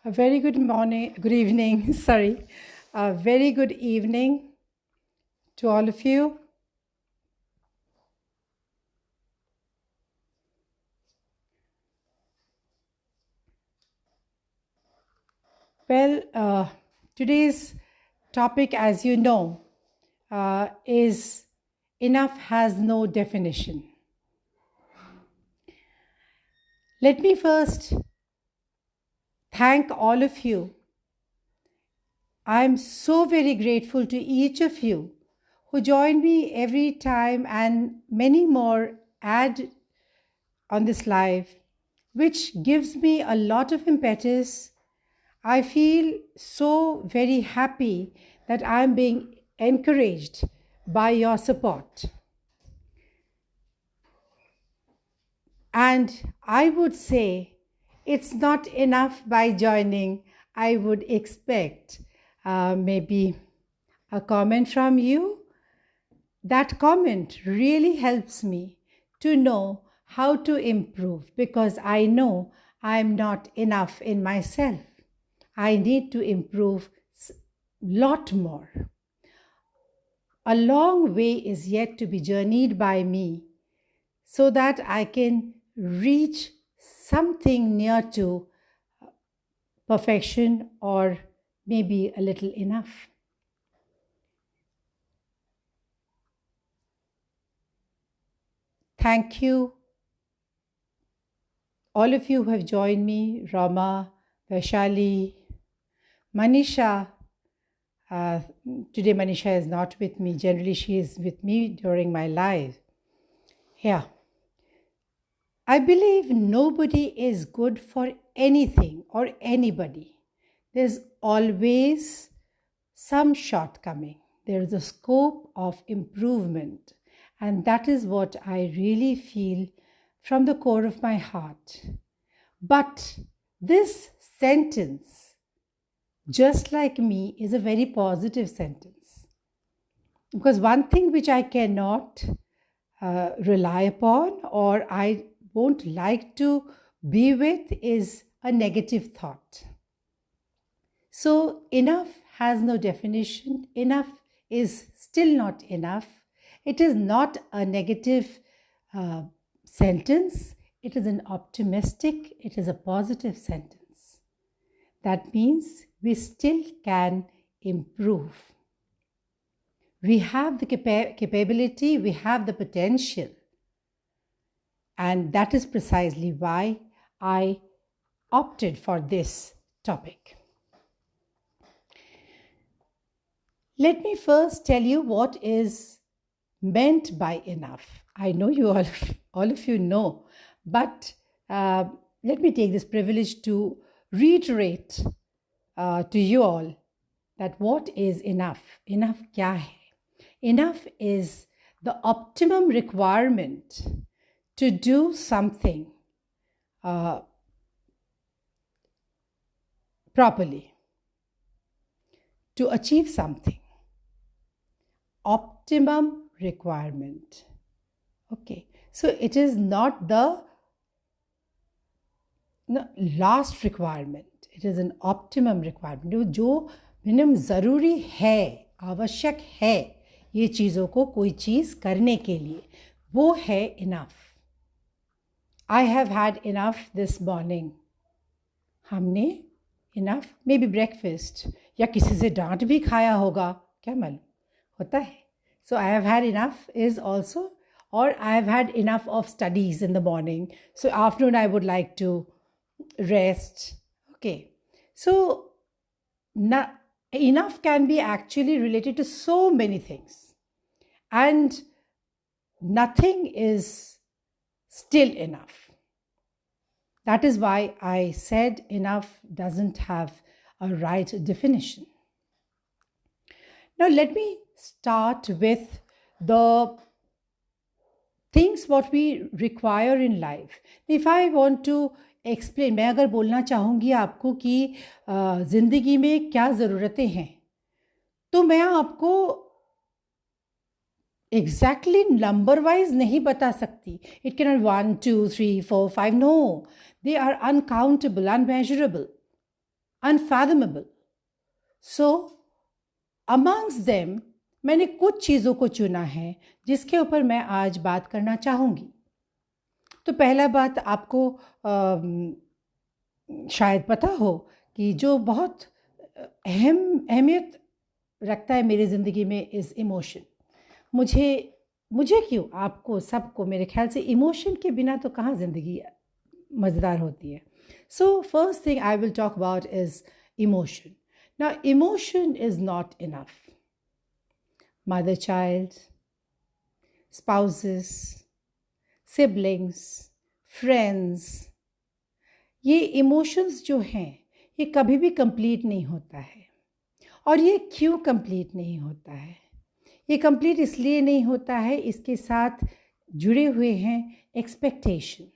A very good morning, good evening, sorry. A very good evening to all of you. Well, today's topic, as you know, is enough has no definition. Let me first thank all of you. I'm so very grateful to each of you who join me every time and many more add on this live, which gives me a lot of impetus. I feel so very happy that I'm being encouraged by your support. And I would say it's not enough by joining. I would expect maybe a comment from you. That comment really helps me to know how to improve because I know I'm not enough in myself. I need to improve a lot more. A long way is yet to be journeyed by me so that I can reach something near to perfection or maybe a little enough. Thank you, all of you who have joined me, Rama, Vaishali, Manisha. Uh, Today Manisha is not with me. Generally, she is with me during my live. Yeah. I believe nobody is good for anything or anybody. There's always some shortcoming. There is a scope of improvement. And that is what I really feel from the core of my heart. But this sentence, just like me, is a very positive sentence. Because one thing which I cannot rely upon or I won't like to be with is a negative thought. So, enough has no definition. Enough is still not enough. It is not a negative sentence. It is an optimistic, it is a positive sentence. That means we still can improve. We have the capability, we have the potential. And that is precisely why I opted for this topic. Let me first tell you what is meant by enough. I know you all of you know, but let me take this privilege to reiterate to you all that what is enough? Enough kya hai? Enough is the optimum requirement to do something properly, to achieve something. Optimum requirement. Okay, so it is not the last requirement. It is an optimum requirement. जो minimum ज़रूरी है, आवश्यक है ये चीज़ों को कोई चीज़ करने के लिए, वो है enough. I have had enough this morning. हमने enough maybe breakfast या किसी से डांट भी खाया होगा, क्या मालूम, होता है. So I have had enough is also, or I have had enough of studies in the morning. So afternoon I would like to rest. Okay. So enough can be actually related to so many things. And nothing is still enough. That is why I said enough doesn't have a right definition. Now let me start with the things what we require in life. If I want to explain, मैं अगर बोलना चाहूँगी आपको कि ज़िंदगी में क्या ज़रूरतें हैं, तो मैं आपको exactly number wise नहीं बता सकती. It cannot 1, 2, 3, 4, 5. No, they are uncountable, unmeasurable. unfathomable. So amongst them मैंने कुछ चीज़ों को चुना है जिसके ऊपर मैं आज बात करना चाहूँगी. तो पहला बात आपको शायद पता हो कि जो बहुत अहमियत रखता है मेरी ज़िंदगी में इज़ इमोशन. मुझे क्यों, आपको सबको मेरे ख्याल से इमोशन के बिना तो कहाँ ज़िंदगी मज़ेदार होती है. So first thing I will talk about is emotion. Now emotion is not enough. Mother child, spouses, siblings, friends, ये इमोशंस जो हैं ये कभी भी कंप्लीट नहीं होता है. और ये क्यों कंप्लीट नहीं होता है? ये कंप्लीट इसलिए नहीं होता है, इसके साथ जुड़े हुए हैं expectation.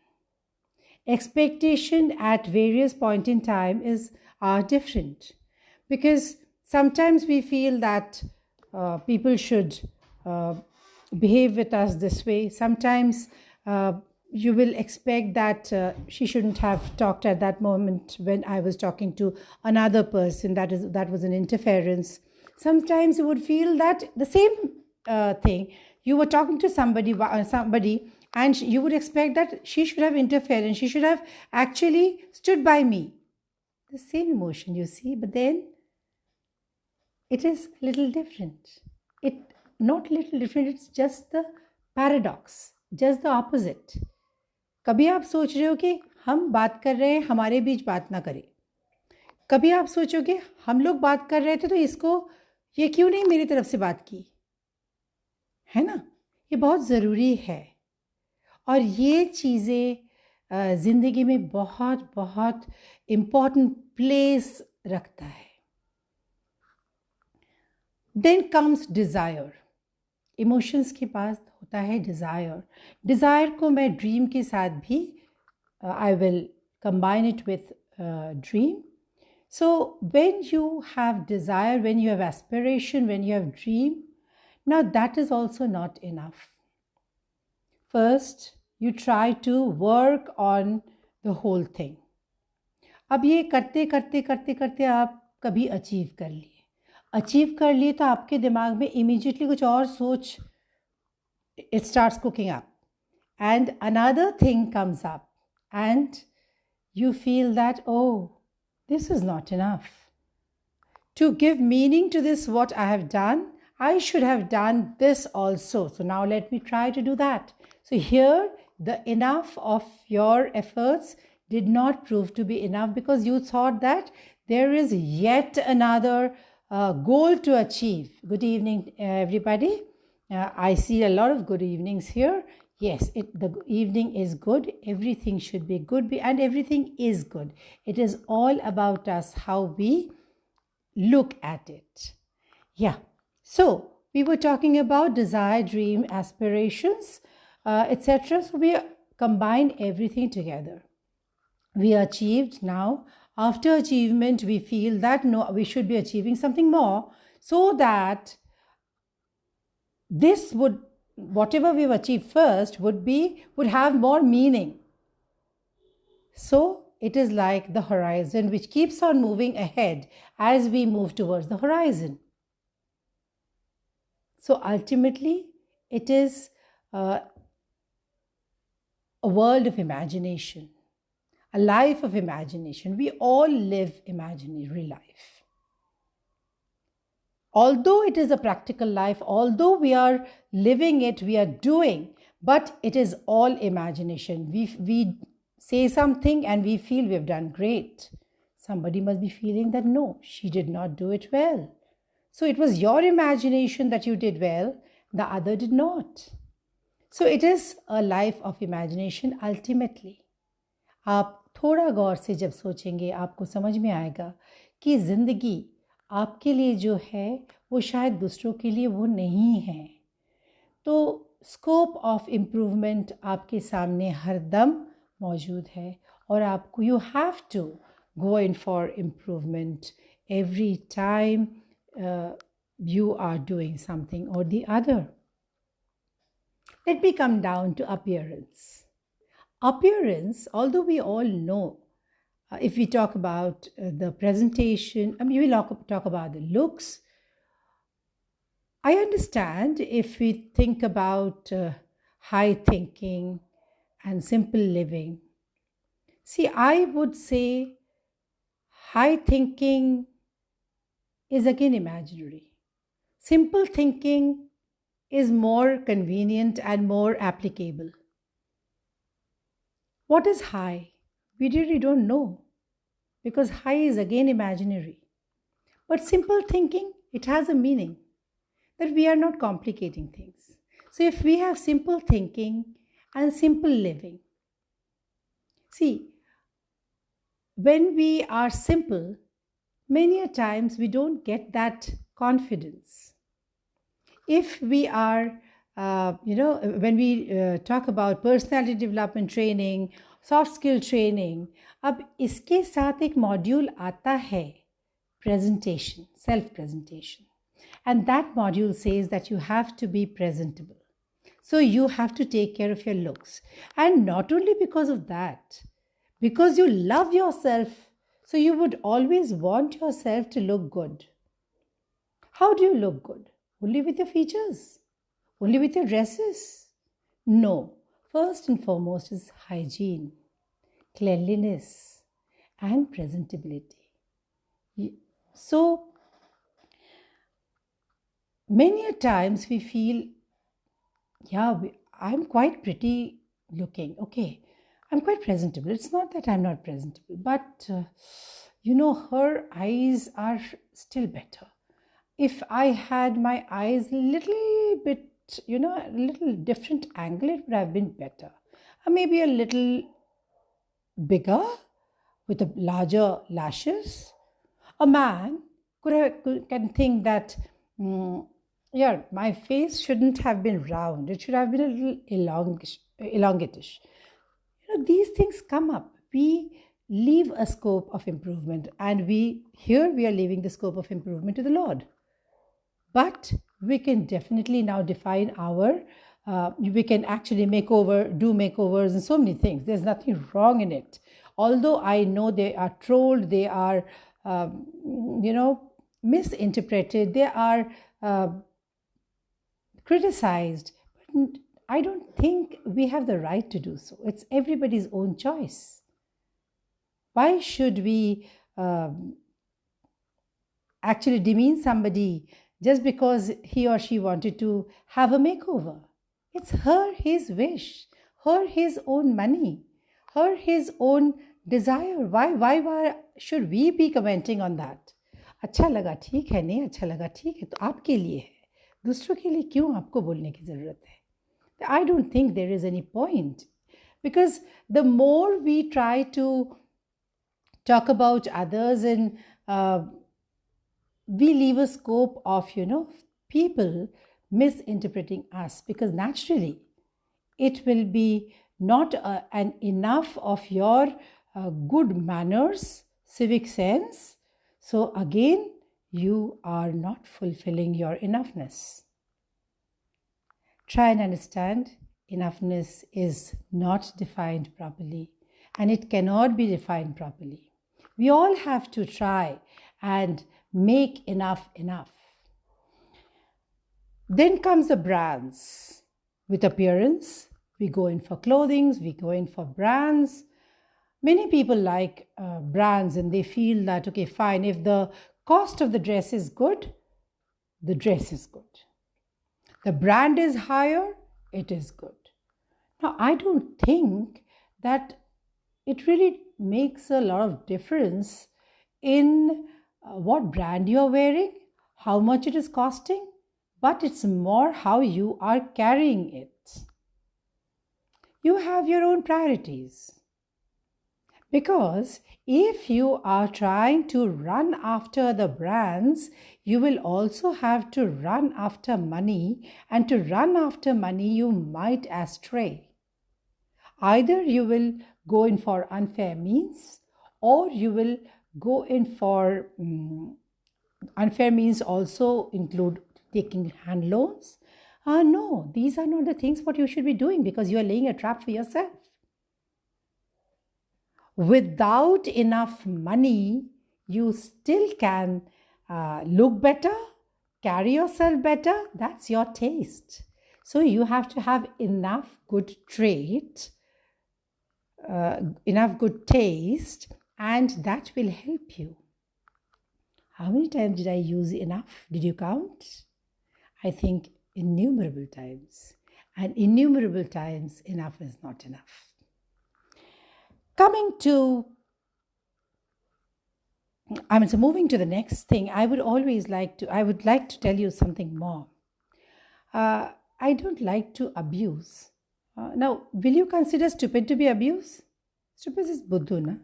Expectation at various point in time are different, because sometimes we feel that people should behave with us this way. Sometimes you will expect that she shouldn't have talked at that moment when I was talking to another person. That was an interference. Sometimes you would feel that the same thing, you were talking to somebody and you would expect that she should have interfered and she should have actually stood by me. The same emotion, you see, but then it is a little different. Not little different, it's just the paradox, just the opposite. कभी आप सोच रहे हो कि हम बात कर रहे हैं, हमारे बीच बात ना करें. कभी आप सोचोगे हम लोग बात कर रहे थे तो इसको ये क्यों नहीं मेरी तरफ से बात की, है ना. ये बहुत ज़रूरी है और ये चीज़ें ज़िंदगी में बहुत बहुत इम्पॉर्टेंट प्लेस रखता है. Then comes desire. इमोशंस के पास होता है डिज़ायर. डिज़ायर को मैं ड्रीम के साथ भी I will combine it with dream. So when you have desire, when you have aspiration, when you have dream, now that is also not enough. First you try to work on the whole thing. अब ये करते करते करते करते आप कभी achieve कर लिए तो आपके दिमाग में इमीडिएटली कुछ और सोच, it starts cooking up and another thing comes up and you feel that, oh, this is not enough. To give meaning to this, what I have done, I should have done this also. So now let me try to do that. So here the enough of your efforts did not prove to be enough because you thought that there is yet another goal to achieve. Good evening, everybody. I see a lot of good evenings here. Yes, the evening is good. Everything should be good and everything is good. It is all about us, how we look at it. Yeah. So we were talking about desire, dream, aspirations, etc. So we combine everything together. We achieved now. After achievement, we feel that no, we should be achieving something more so that this would, whatever we've achieved first would have more meaning. So it is like the horizon which keeps on moving ahead as we move towards the horizon. So ultimately, it is a world of imagination. A life of imagination. We all live imaginary life. Although it is a practical life, although we are living it, we are doing, but it is all imagination. We say something and we feel we've done great. Somebody must be feeling that no, she did not do it well. So it was your imagination that you did well, the other did not. So it is a life of imagination ultimately. आप थोड़ा गौर से जब सोचेंगे आपको समझ में आएगा कि ज़िंदगी आपके लिए जो है वो शायद दूसरों के लिए वो नहीं है. तो स्कोप ऑफ इम्प्रूवमेंट आपके सामने हर दम मौजूद है और आपको you have to go in for improvement every time you are doing something or the other. Let me come down to appearance. Appearance, although we all know if we talk about the presentation, we will talk about the looks. I understand if we think about high thinking and simple living. See, I would say high thinking is again imaginary. Simple thinking is more convenient and more applicable. What is high? We really don't know because high is again imaginary. But simple thinking, it has a meaning that we are not complicating things. So if we have simple thinking and simple living, see, when we are simple, many a times we don't get that confidence. If we are, when we talk about personality development training, soft skill training, अब इसके साथ एक module आता है presentation, self presentation, and that module says that you have to be presentable. So you have to take care of your looks, and not only because of that, because you love yourself, so you would always want yourself to look good. How do you look good? Only with your features? Only with your dresses? No. First and foremost is hygiene, cleanliness, and presentability. So, many a times we feel, I'm quite pretty looking. Okay, I'm quite presentable. It's not that I'm not presentable, but her eyes are still better. If I had my eyes a little bit, a little different angle, it would have been better. Or maybe a little bigger with a larger lashes. A man can think that, my face shouldn't have been round. It should have been a little elongatish. These things come up. We leave a scope of improvement, and we are leaving the scope of improvement to the Lord. But we can definitely now define we can actually do makeovers and so many things. There's nothing wrong in it. Although I know they are trolled, they are, misinterpreted, they are criticized. But I don't think we have the right to do so. It's everybody's own choice. Why should we actually demean somebody just because he or she wanted to have a makeover? It's his wish, his own money, his own desire. Why should we be commenting on that? अच्छा लगा ठीक है, नहीं अच्छा लगा ठीक है, तो आपके लिए है, दूसरों के लिए क्यों आपको बोलने की ज़रूरत है? I don't think there is any point, because the more we try to talk about others and we leave a scope of, people misinterpreting us, because naturally it will be not an enough of your good manners, civic sense. So again, you are not fulfilling your enoughness. Try and understand, enoughness is not defined properly, and it cannot be defined properly. We all have to try and make enough. Then comes the brands. With appearance, we go in for clothing, we go in for brands. Many people like brands, and they feel that, okay, fine, if the cost of the dress is good, the dress is good. The brand is higher, it is good. Now, I don't think that it really makes a lot of difference in what brand you are wearing, how much it is costing, but it's more how you are carrying it. You have your own priorities. Because if you are trying to run after the brands, you will also have to run after money, and to run after money, you might astray. Either you will go in for unfair means, or you will go in for unfair means also include taking hand loans. No, these are not the things what you should be doing, because you are laying a trap for yourself. Without enough money, you still can look better, carry yourself better. That's your taste. So you have to have enough good trait, enough good taste, and that will help you. How many times did I use enough? Did you count? I think innumerable times. And innumerable times, enough is not enough. Moving to the next thing, I would like to tell you something more. I don't like to abuse. Now, will you consider stupid to be abuse? Stupid is buddhu, na?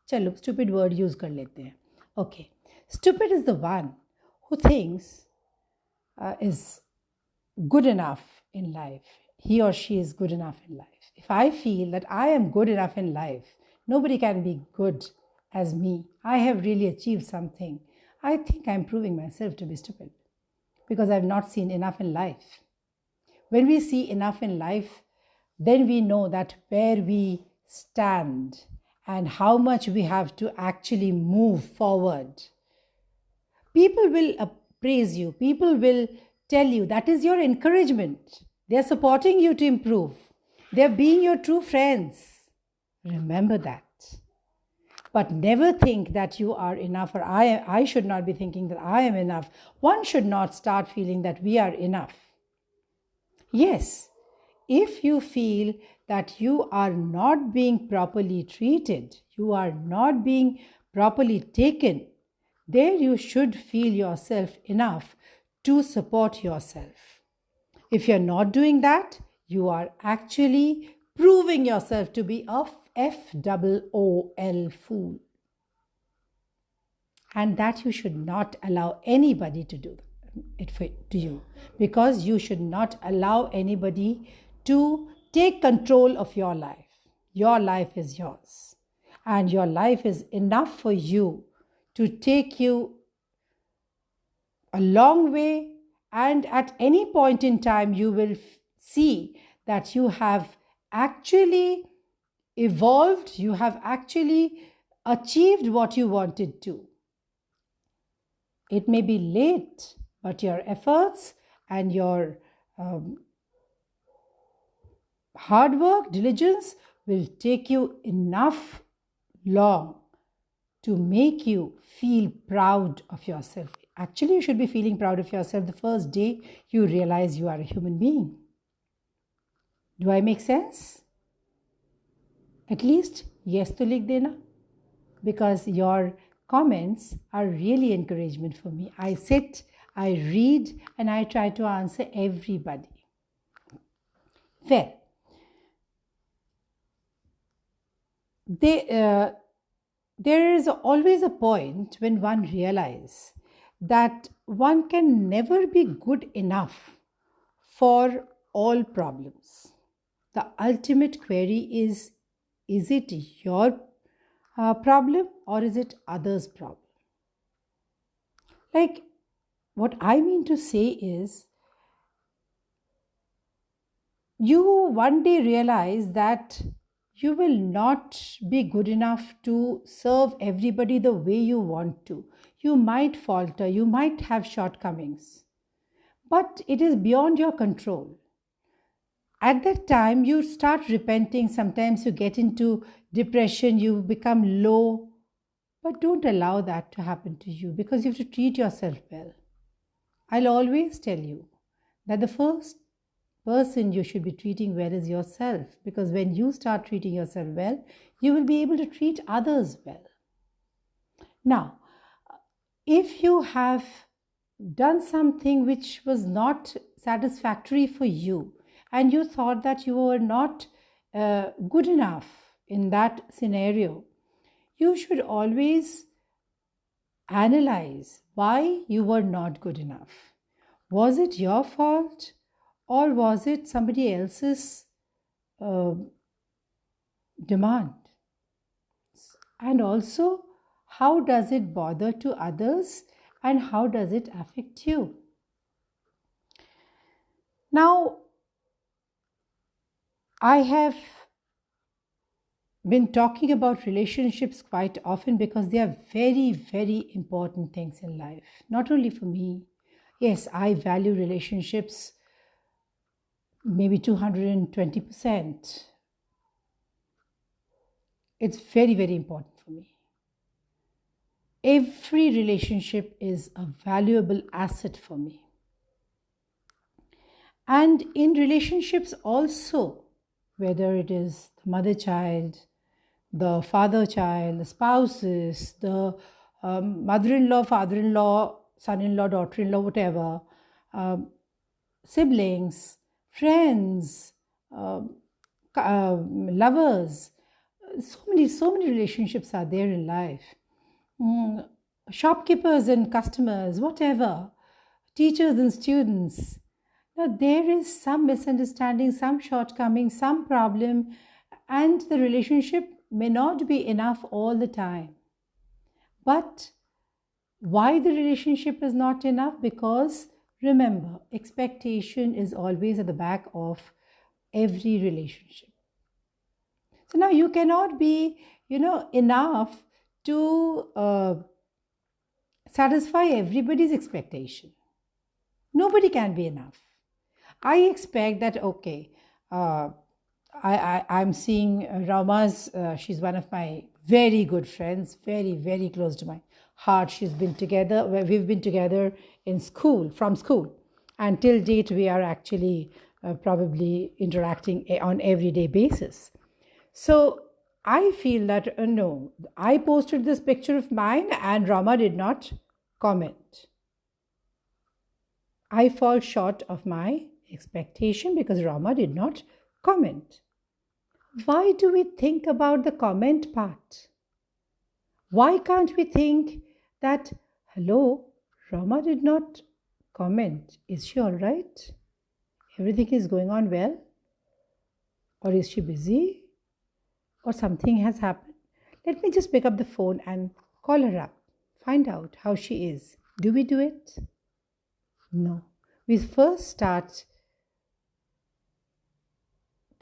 Chalo, stupid word use kar lete hain. Okay. Stupid is the one who thinks is good enough in life. He or she is good enough in life. If I feel that I am good enough in life, nobody can be good as me. I have really achieved something. I think I'm proving myself to be stupid because I've not seen enough in life. When we see enough in life, then we know that where we stand and how much we have to actually move forward. People will praise you. People will tell you. That is your encouragement. They're supporting you to improve. They're being your true friends. Remember that. But never think that you are enough, or I should not be thinking that I am enough. One should not start feeling that we are enough. Yes, if you feel that you are not being properly treated, you are not being properly taken, there you should feel yourself enough to support yourself. If you're not doing that, you are actually proving yourself to be a FOOL. And that you should not allow anybody to do it to you, because you should not allow anybody to take control of your life. Your life is yours, and your life is enough for you to take you a long way, and at any point in time you will see that you have actually evolved, you have actually achieved what you wanted to. It may be late, but your efforts and your hard work, diligence will take you enough long to make you feel proud of yourself. Actually, you should be feeling proud of yourself the first day you realize you are a human being. Do I make sense? At least yes to likh dena, because your comments are really encouragement for me. I sit, I read, and I try to answer everybody. Well, there is always a point when one realizes that one can never be good enough for all problems. The ultimate query is it your problem or is it others' problem? Like, what I mean to say is, you one day realize that you will not be good enough to serve everybody the way you want to. You might falter, you might have shortcomings, but it is beyond your control. At that time, you start repenting. Sometimes you get into depression, you become low, but don't allow that to happen to you, because you have to treat yourself well. I'll always tell you that the first person you should be treating well is yourself, because when you start treating yourself well, you will be able to treat others well. Now, if you have done something which was not satisfactory for you and you thought that you were not good enough in that scenario, you should always analyze why you were not good enough. Was it your fault, or was it somebody else's demand? And also, how does it bother to others, and how does it affect you? Now, I have been talking about relationships quite often because they are very, very important things in life. Not only for me. Yes, I value relationships maybe 220%. It's very, very important for me. Every relationship is a valuable asset for me. And in relationships also, whether it is the mother child, the father child, the spouses, the mother in law, father in law, son in law, daughter in law, whatever, siblings, friends, lovers, so many relationships are there in life. Shopkeepers and customers, whatever, teachers and students. Now, there is some misunderstanding, some shortcoming, some problem, and the relationship may not be enough all the time. But why the relationship is not enough? Because remember, expectation is always at the back of every relationship. So now you cannot be, enough to satisfy everybody's expectation. Nobody can be enough. I expect that, okay, I'm seeing Rama's, she's one of my very good friends, very, very close to my heart. We've been together in school, from school. And till date, we are actually probably interacting on everyday basis. So I feel that, no, I posted this picture of mine and Rama did not comment. I fall short of my expectation because Rama did not comment. Why do we think about the comment part? Why can't we think that, hello, Rama did not comment. Is she all right? Everything is going on well? Or is she busy? Or something has happened? Let me just pick up the phone and call her up. Find out how she is. Do we do it? No. We first start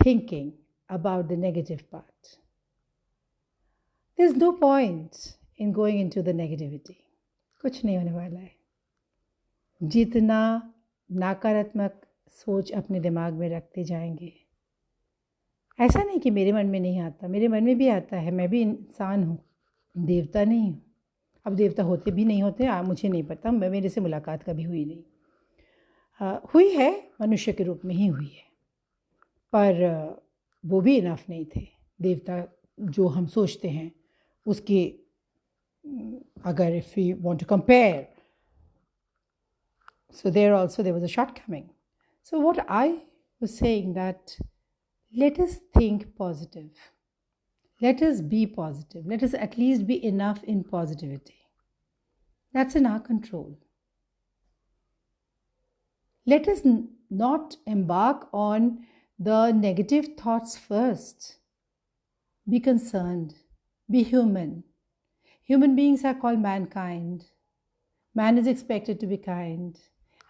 thinking about the negative part. There's no point in going into the negativity. कुछ नहीं होने वाला है. जितना नकारात्मक सोच अपने दिमाग में रखते जाएंगे, ऐसा नहीं कि मेरे मन में नहीं आता, मेरे मन में भी आता है. मैं भी इंसान हूँ, देवता नहीं हूँ. अब देवता होते भी नहीं होते, मुझे नहीं पता, मेरे से मुलाकात कभी हुई नहीं. हुई है, मनुष्य के रूप में ही हुई है, पर वो भी इनफ नहीं थे. देवता जो हम सोचते हैं उसके, अगर if we want to compare, so there also there was a shortcoming. So what I was saying that let us think positive. Let us be positive. Let us at least be enough in positivity. That's in our control. Let us not embark on the negative thoughts first. Be concerned. Be human. Human beings are called mankind. Man is expected to be kind.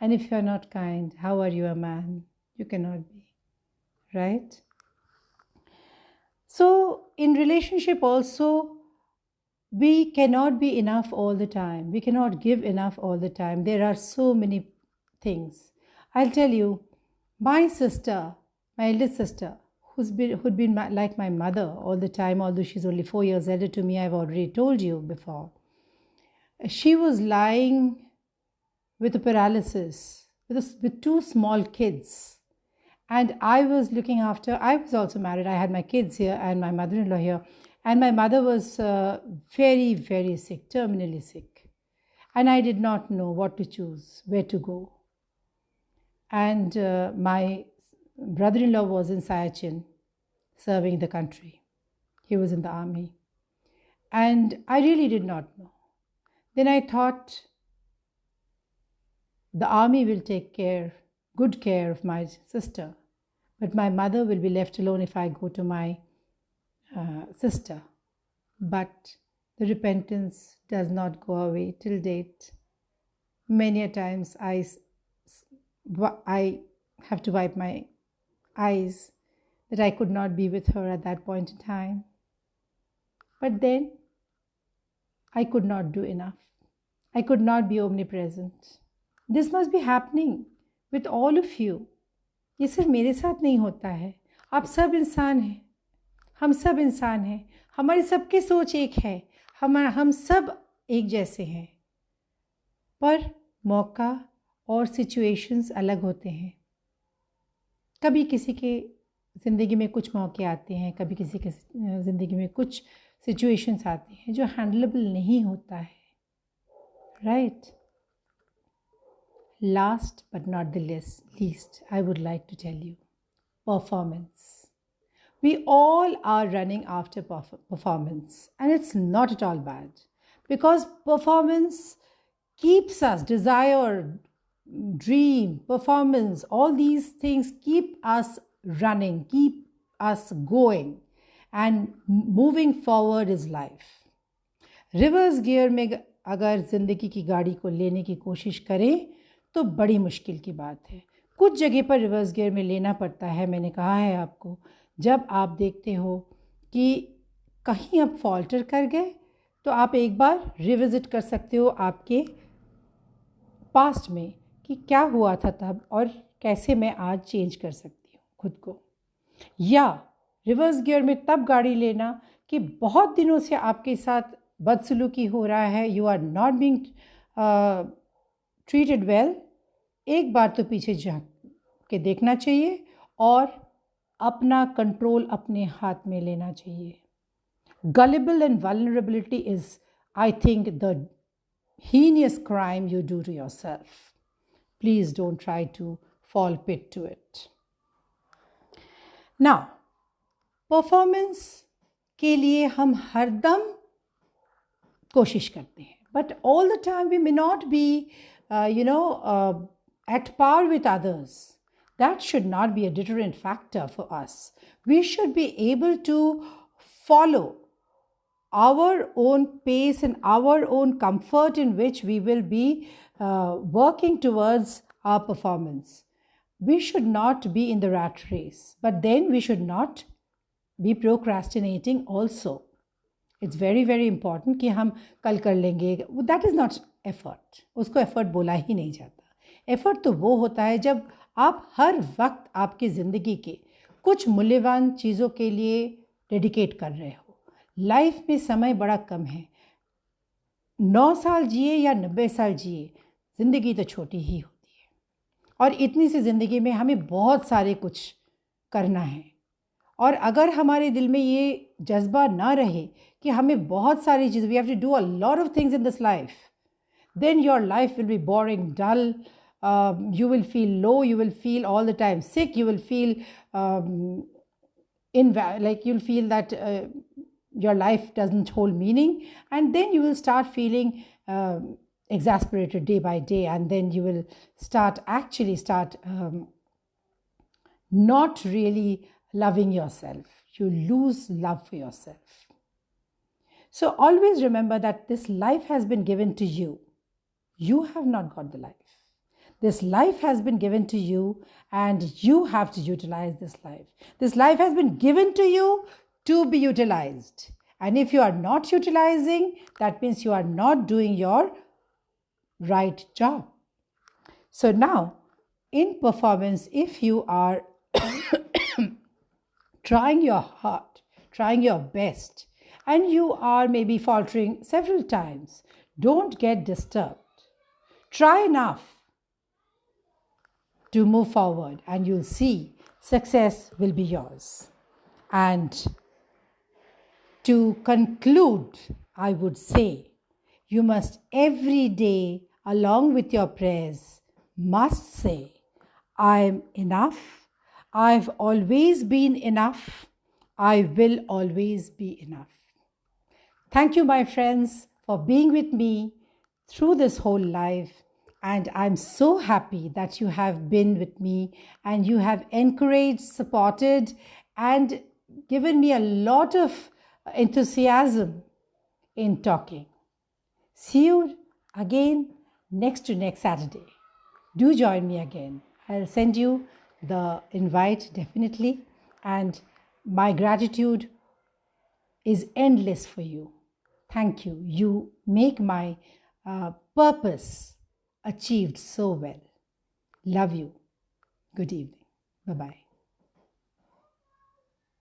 And if you are not kind, how are you a man? You cannot be. Right? So, in relationship also, we cannot be enough all the time. We cannot give enough all the time. There are so many things. I'll tell you, my sister, my eldest sister, who'd been like my mother all the time, although she's only 4 years elder to me, I've already told you before. She was lying with a paralysis, with two small kids. And I was looking after, I was also married. I had my kids here and my mother-in-law here. And my mother was very, very sick, terminally sick. And I did not know what to choose, where to go. And my brother-in-law was in Siachen, serving the country. He was in the army. And I really did not know. Then I thought, the army will take good care of my sister, but my mother will be left alone if I go to my sister. But the repentance does not go away till date. Many a times I have to wipe my eyes that I could not be with her at that point in time. But then I could not do enough. I could not be omnipresent. This must be happening with all of you. ये सिर्फ मेरे साथ नहीं होता है. आप सब इंसान हैं. हम सब इंसान हैं. हमारी सबकी सोच एक है. हम सब एक जैसे हैं. पर मौका और सिचुएशंस अलग होते हैं. कभी किसी के ज़िंदगी में कुछ मौके आते हैं, कभी किसी के ज़िंदगी में कुछ सिचुएशंस आती हैं जो हैंडलेबल नहीं होता है. Right. Last but not the least, I would like to tell you, performance. We all are running after performance, and it's not at all bad, because performance keeps us, desire, dream, performance, all these things keep us running, keep us going, and moving forward is life. Reverse gear में अगर ज़िंदगी की गाड़ी को लेने की कोशिश करें तो बड़ी मुश्किल की बात है. कुछ जगह पर रिवर्स गियर में लेना पड़ता है. मैंने कहा है आपको, जब आप देखते हो कि कहीं आप फॉल्टर कर गए तो आप एक बार रिविजिट कर सकते हो आपके पास्ट में कि क्या हुआ था तब और कैसे मैं आज चेंज कर सकती हूँ खुद को. या रिवर्स गियर में तब गाड़ी लेना कि बहुत दिनों से आपके साथ बदसलूकी हो रहा है, you are not being treated well. एक बार तो पीछे जा के देखना चाहिए और अपना कंट्रोल अपने हाथ में लेना चाहिए. Gullible and vulnerability is, I think, the heinous crime you do to yourself. Please don't try to fall prey to it. Now, performance के लिए हम हरदम कोशिश करते हैं, but all the time we may not be, at par with others. That should not be a deterrent factor for us. We should be able to follow our own pace and our own comfort in which we will be working towards our performance. We should not be in the rat race, but then we should not be procrastinating also. It's very, very important कि हम कल कर लेंगे. That is not effort. उसको effort बोला ही नहीं जाता. Effort तो वो होता है जब आप हर वक्त आपकी ज़िंदगी के कुछ मूल्यवान चीज़ों के लिए डेडिकेट कर रहे हो. लाइफ में समय बड़ा कम है. 9 साल जिए या 90 साल जिए, ज़िंदगी तो छोटी ही होती है. और इतनी सी ज़िंदगी में हमें बहुत सारे कुछ करना है. और अगर हमारे दिल में ये जज्बा ना रहे कि हमें बहुत सारी चीज़, we have to do a lot of things in this life, then your life will be boring, dull. You will feel low, you will feel all the time sick, you will feel you'll feel that your life doesn't hold meaning, and then you will start feeling exasperated day by day, and then you will start not really loving yourself. You lose love for yourself. So always remember that this life has been given to you. You have not got the life. This life has been given to you and you have to utilize this life. This life has been given to you to be utilized. And if you are not utilizing, that means you are not doing your right job. So now, in performance, if you are trying your hard, trying your best, and you are maybe faltering several times, don't get disturbed. Try enough to move forward, and you'll see success will be yours. And to conclude, I would say, you must every day, along with your prayers, must say, I am enough, I've always been enough, I will always be enough. Thank you, my friends, for being with me through this whole life. And I'm so happy that you have been with me and you have encouraged, supported, and given me a lot of enthusiasm in talking. See you again next Saturday. Do join me again. I'll send you the invite definitely. And my gratitude is endless for you. Thank you. You make my purpose achieved so well. Love you. Good evening. Bye bye.